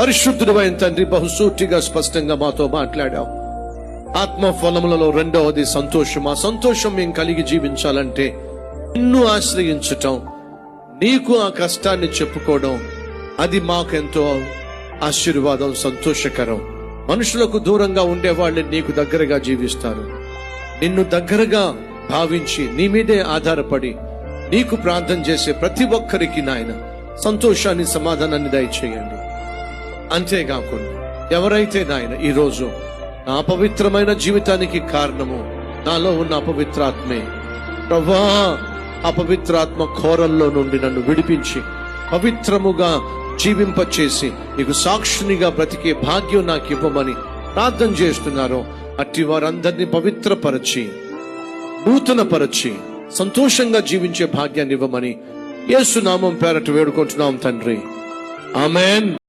పరిశుద్ధుడు అయిన తండ్రి, బహుసూటిగా స్పష్టంగా మాతో మాట్లాడావు. ఆత్మ ఫలములలో రెండవది సంతోషం. ఆ సంతోషం మేము కలిగి జీవించాలంటే నిన్ను ఆశ్రయించటం, నీకు ఆ కష్టాన్ని చెప్పుకోవడం, అది మాకెంతో ఆశీర్వాదం, సంతోషకరం. మనుషులకు దూరంగా ఉండేవాళ్ళని నీకు దగ్గరగా జీవిస్తారు. నిన్ను దగ్గరగా భావించి నీ మీదే ఆధారపడి నీకు ప్రార్థన చేసే ప్రతి ఒక్కరికి నాయన సంతోషాన్ని, సమాధానాన్ని దయచేయండి. అంతేకాకుండా ఎవరైతే నాయన ఈరోజు నా అపవిత్రమైన జీవితానికి కారణము నాలో ఉన్న అపవిత్రాత్మే, ప్రభా అపవిత్రాత్మ కోరల్లో నుండి నన్ను విడిపించి పవిత్రముగా జీవింపచేసి నీకు సాక్షినిగా బ్రతికే భాగ్యం నాకు ఇవ్వమని ప్రార్థన చేస్తున్నారో అట్టి వారందరినీ పవిత్రపరచి, నూతనపరచి, సంతోషంగా జీవించే భాగ్యాన్ని ఇవ్వమని యేసు నామం పేరట వేడుకుంటున్నాం తండ్రి. ఆమేన్.